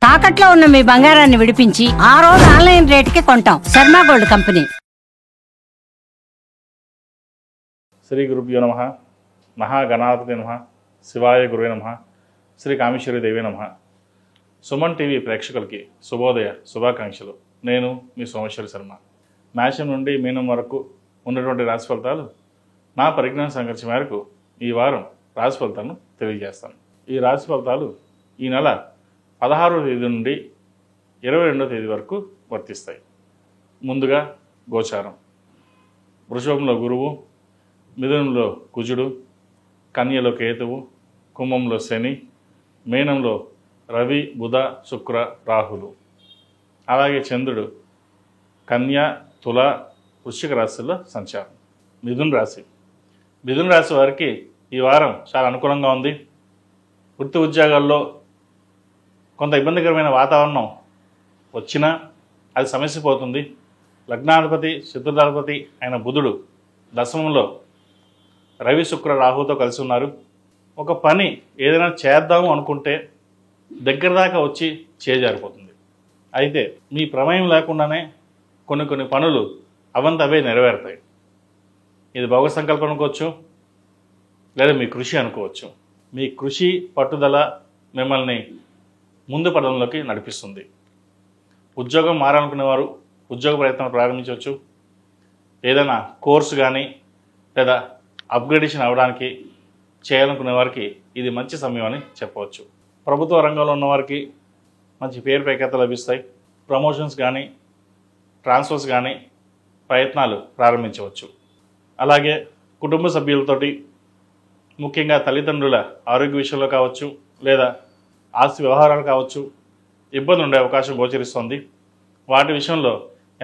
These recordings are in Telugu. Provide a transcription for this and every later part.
తాకట్లో ఉన్న మీ బంగారాన్ని విడిపించి ఆ రోజు ఆన్లైన్ రేటుకి కొంటాం. Sharma gold company. శ్రీ గురుభ్యో నమః. మహాగణాధిపతి నమః. శివాయ గురువే నమః. శ్రీ కామేశ్వరి దేవి నమః. సుమన్ టీవీ ప్రేక్షకులకి శుభోదయ శుభాకాంక్షలు. నేను మీ సోమేశ్వరి శర్మ. మేషం నుండి మీనం వరకు ఉన్నటువంటి రాశి ఫలితాలు నా పరిజ్ఞాన సంఘర్షణ మేరకు ఈ వారం రాశి ఫలితాలను తెలియజేస్తాను. ఈ రాశి ఫలితాలు ఈ నెల 16వ తేదీ నుండి 22వ తేదీ వరకు వర్తిస్తాయి. ముందుగా గోచారం. వృషభంలో గురువు, మిథునంలో కుజుడు, కన్యలో కేతువు, కుంభంలో శని, మీనంలో రవి, బుధ, శుక్ర, రాహులు. అలాగే చంద్రుడు కన్య, తుల, వృశ్చిక రాశుల్లో సంచారం. మిథున రాశి వారికి ఈ వారం చాలా అనుకూలంగా ఉంది. వృత్తి ఉద్యోగాల్లో కొంత ఇబ్బందికరమైన వాతావరణం వచ్చినా అది సమస్య పోతుంది. లగ్నాధిపతి చతుర్థాధిపతి అయిన బుధుడు దశమంలో రవి, శుక్ర, రాహుతో కలిసి ఉన్నారు. ఒక పని ఏదైనా చేద్దాము అనుకుంటే దగ్గర దాకా వచ్చి చేజారిపోతుంది. అయితే మీ ప్రమేయం లేకుండానే కొన్ని పనులు అవంతవే నెరవేరుతాయి. ఇది భగవ సంకల్పం అనుకోవచ్చు, లేదా మీ కృషి అనుకోవచ్చు. మీ కృషి పట్టుదల మిమ్మల్ని ముందు పదంలోకి నడిపిస్తుంది. ఉద్యోగం మారాలనుకునేవారు ఉద్యోగ ప్రయత్నం ప్రారంభించవచ్చు. ఏదైనా కోర్సు కానీ లేదా అప్గ్రేడేషన్ అవ్వడానికి చేయాలనుకునే వారికి ఇది మంచి సమయం అని చెప్పవచ్చు. ప్రభుత్వ రంగంలో ఉన్నవారికి మంచి పేరు ప్రఖ్యాతలు లభిస్తాయి. ప్రమోషన్స్ కానీ ట్రాన్స్ఫర్స్ కానీ ప్రయత్నాలు ప్రారంభించవచ్చు. అలాగే కుటుంబ సభ్యులతోటి, ముఖ్యంగా తల్లిదండ్రుల ఆరోగ్య విషయంలో కావచ్చు లేదా ఆస్తి వ్యవహారాలు కావచ్చు, ఇబ్బందులు ఉండే అవకాశం గోచరిస్తుంది. వాటి విషయంలో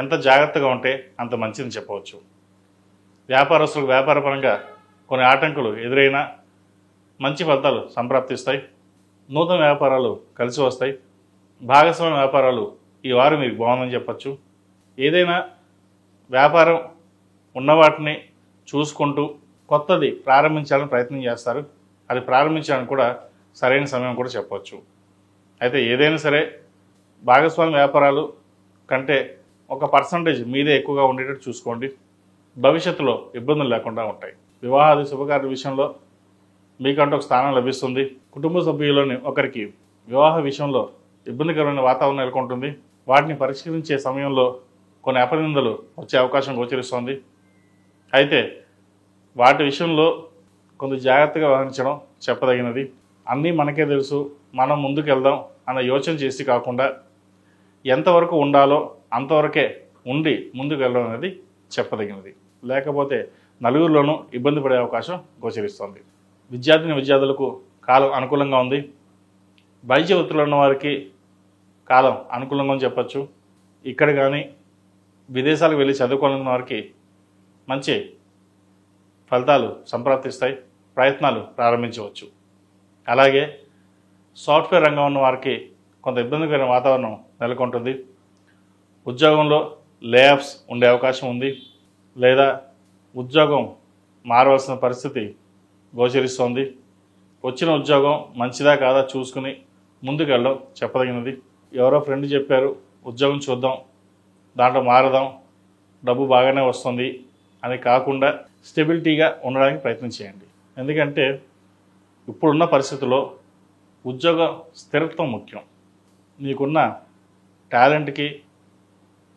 ఎంత జాగ్రత్తగా ఉంటే అంత మంచిదని చెప్పవచ్చు. వ్యాపారస్తులకు వ్యాపారపరంగా కొన్ని ఆటంకులు ఎదురైనా మంచి ఫలితాలు సంప్రాప్తిస్తాయి. నూతన వ్యాపారాలు కలిసి వస్తాయి. భాగస్వామ్య వ్యాపారాలు ఈ వారం మీకు బాగుందని చెప్పచ్చు. ఏదైనా వ్యాపారం ఉన్నవాటిని చూసుకుంటూ కొత్తది ప్రారంభించాలని ప్రయత్నం చేస్తారు. అది ప్రారంభించడానికి కూడా సరైన సమయం కూడా చెప్పవచ్చు. అయితే ఏదైనా సరే భాగస్వామ్య వ్యాపారాలు కంటే ఒక పర్సంటేజ్ మీదే ఎక్కువగా ఉండేటట్టు చూసుకోండి. భవిష్యత్తులో ఇబ్బందులు లేకుండా ఉంటాయి. వివాహాది శుభకార్య విషయంలో మీకంటూ ఒక స్థానం లభిస్తుంది. కుటుంబ సభ్యుల్లోని ఒకరికి వివాహ విషయంలో ఇబ్బందికరమైన వాతావరణం నెలకొంటుంది. వాటిని పరిష్కరించే సమయంలో కొన్ని అపనిందలు వచ్చే అవకాశం గోచరిస్తుంది. అయితే వాటి విషయంలో కొంత జాగ్రత్తగా వ్యవహరించడం చెప్పదగినది. అన్నీ మనకే తెలుసు, మనం ముందుకు వెళ్దాం అన్న యోచన చేసి కాకుండా ఎంతవరకు ఉండాలో అంతవరకే ఉండి ముందుకు వెళ్ళడం అనేది చెప్పదగినది. లేకపోతే నలుగురిలోనూ ఇబ్బంది పడే అవకాశం గోచరిస్తుంది. విద్యార్థులకు కాలం అనుకూలంగా ఉంది. వైద్య వృత్తిలో ఉన్న వారికి కాలం అనుకూలంగా అని చెప్పచ్చు. ఇక్కడ కానీ విదేశాలకు వెళ్ళి చదువుకోవాలన్న వారికి మంచి ఫలితాలు సంప్రాప్తిస్తాయి. ప్రయత్నాలు ప్రారంభించవచ్చు. అలాగే సాఫ్ట్వేర్ రంగం ఉన్న వారికి కొంత ఇబ్బందికరమైన వాతావరణం నెలకొంటుంది. ఉద్యోగంలో లేఆఫ్స్ ఉండే అవకాశం ఉంది, లేదా ఉద్యోగం మారవలసిన పరిస్థితి గోచరిస్తోంది. వచ్చిన ఉద్యోగం మంచిదా కాదా చూసుకుని ముందుకు వెళ్ళడం చెప్పదగినది. ఎవరో ఫ్రెండ్ చెప్పారు ఉద్యోగం చూద్దాం, దాంట్లో మారదాం, డబ్బు బాగానే వస్తుంది అని కాకుండా స్టెబిలిటీగా ఉండడానికి ప్రయత్నం చేయండి. ఎందుకంటే ఇప్పుడున్న పరిస్థితుల్లో ఉద్యోగ స్థిరత్వం ముఖ్యం. నీకున్న టాలెంట్కి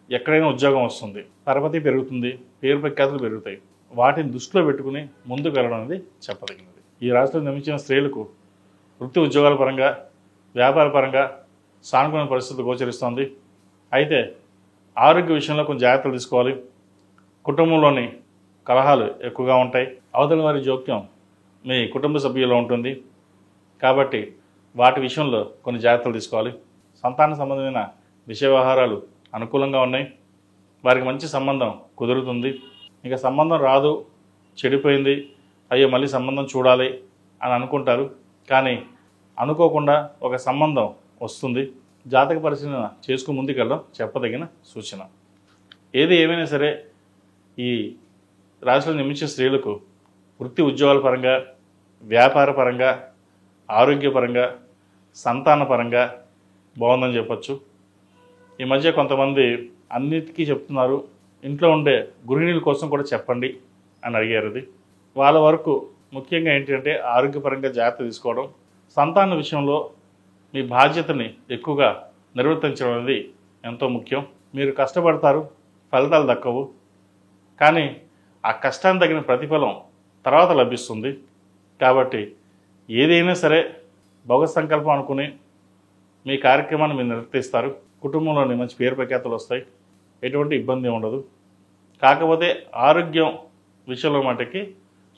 ఎక్కడైనా ఉద్యోగం వస్తుంది, పరపతి పెరుగుతుంది, పేరు ప్రఖ్యాతులు పెరుగుతాయి. వాటిని దృష్టిలో పెట్టుకుని ముందుకు వెళ్ళడం అనేది చెప్పదగినది. ఈ రాష్ట్రంలో నిర్మించిన స్త్రీలకు వృత్తి ఉద్యోగాల పరంగా, వ్యాపార పరంగా సానుకూల పరిస్థితులు గోచరిస్తోంది. అయితే ఆరోగ్య విషయంలో కొంచెం జాగ్రత్తలు తీసుకోవాలి. కుటుంబంలోని కలహాలు ఎక్కువగా ఉంటాయి. అవతల వారి జోక్యం మీ కుటుంబ సభ్యుల్లో ఉంటుంది. కాబట్టి వాటి విషయంలో కొన్ని జాగ్రత్తలు తీసుకోవాలి. సంతాన సంబంధమైన విషయ వ్యవహారాలు అనుకూలంగా ఉన్నాయి. వారికి మంచి సంబంధం కుదురుతుంది. ఇక సంబంధం రాదు, చెడిపోయింది, అయ్యో మళ్ళీ సంబంధం చూడాలి అని అనుకుంటారు. కానీ అనుకోకుండా ఒక సంబంధం వస్తుంది. జాతక పరిశీలన చేసుకుని ముందుకెళ్ళడం చెప్పదగిన సూచన. ఏది ఏమైనా సరే ఈ రాశిలో నిర్మించిన స్త్రీలకు వృత్తి ఉద్యోగాల పరంగా, వ్యాపార పరంగా, ఆరోగ్యపరంగా, సంతాన పరంగా బాగుందని చెప్పొచ్చు. ఈ మధ్య కొంతమంది అన్నిటికీ చెప్తున్నారు, ఇంట్లో ఉండే గృహిణుల కోసం కూడా చెప్పండి అని అడిగారు. ఇది వాళ్ళ వరకు ముఖ్యంగా ఏంటంటే ఆరోగ్యపరంగా జాగ్రత్త తీసుకోవడం, సంతాన విషయంలో మీ బాధ్యతని ఎక్కువగా నిర్వర్తించడం అనేది ఎంతో ముఖ్యం. మీరు కష్టపడతారు, ఫలితాలు దక్కవు, కానీ ఆ కష్టానికి తగిన ప్రతిఫలం తర్వాత లభిస్తుంది. కాబట్టి ఏదైనా సరే భగవత్ సంకల్పం అనుకుని మీ కార్యక్రమాన్ని మీరు నిర్వర్తిస్తారు. కుటుంబంలోని మంచి పేరు ప్రఖ్యాతులు వస్తాయి, ఎటువంటి ఇబ్బంది ఉండదు. కాకపోతే ఆరోగ్యం విషయంలో మటుకి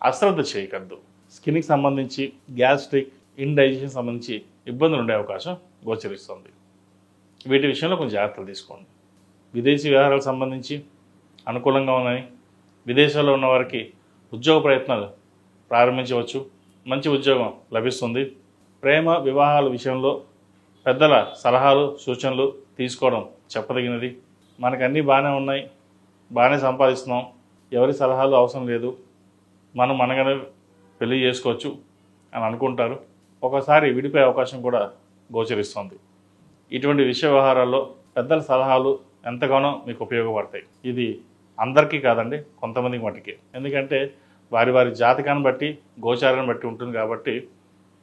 అశ్రద్ధ చేయకద్దు. స్కిన్కి సంబంధించి గ్యాస్ట్రిక్, ఇండైజెషన్ సంబంధించి ఇబ్బందులు ఉండే అవకాశం గోచరిస్తుంది. వీటి విషయంలో కొంచెం జాగ్రత్తలు తీసుకోండి. విదేశీ వ్యవహారాలకు సంబంధించి అనుకూలంగా ఉన్నాయి. విదేశాల్లో ఉన్న వారికి ఉద్యోగ ప్రయత్నాలు ప్రారంభించవచ్చు, మంచి ఉద్యోగం లభిస్తుంది. ప్రేమ వివాహాల విషయంలో పెద్దల సలహాలు సూచనలు తీసుకోవడం చెప్పదగినది. మనకు అన్నీ బాగానే ఉన్నాయి, బాగానే సంపాదిస్తున్నాం, ఎవరి సలహాలు అవసరం లేదు, మనం మనగానే పెళ్లి చేసుకోవచ్చు అని అనుకుంటారు. ఒకసారి విడిపోయే అవకాశం కూడా గోచరిస్తుంది. ఇటువంటి విషయ వ్యవహారాల్లో పెద్దల సలహాలు ఎంతగానో మీకు ఉపయోగపడతాయి. ఇది అందరికీ కాదండి, కొంతమందికి మట్టుకే. ఎందుకంటే వారి వారి జాతకాన్ని బట్టి, గోచారాన్ని బట్టి ఉంటుంది కాబట్టి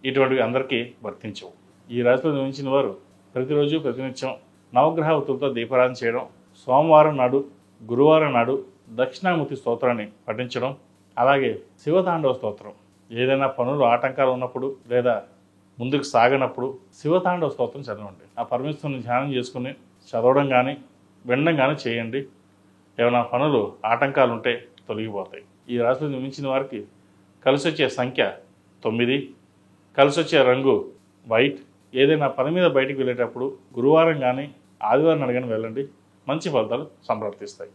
ఇటువంటివి అందరికీ వర్తించవు. ఈ రాశిలో జన్మించిన వారు ప్రతిరోజు ప్రతినిత్యం నవగ్రహ ఒత్తులతో దీపారాధన చేయడం, సోమవారం నాడు, గురువారం నాడు దక్షిణామూర్తి స్తోత్రాన్ని పఠించడం, అలాగే శివతాండవ స్తోత్రం, ఏదైనా పనులు ఆటంకాలు ఉన్నప్పుడు లేదా ముందుకు సాగనప్పుడు శివతాండవ స్తోత్రం చదవండి. ఆ పరమేశ్వరుని ధ్యానం చేసుకుని చదవడం కానీ వినడం కానీ చేయండి. ఏమైనా పనులు ఆటంకాలు ఉంటే తొలగిపోతాయి. ఈ రాశిలో జన్మించిన వారికి కలిసి వచ్చే సంఖ్య 9, కలిసి వచ్చే రంగు వైట్. ఏదైనా పని మీద బయటికి వెళ్ళేటప్పుడు గురువారం కానీ ఆదివారం కానీ వెళ్ళండి, మంచి ఫలితాలు సంప్రాప్తిస్తాయి.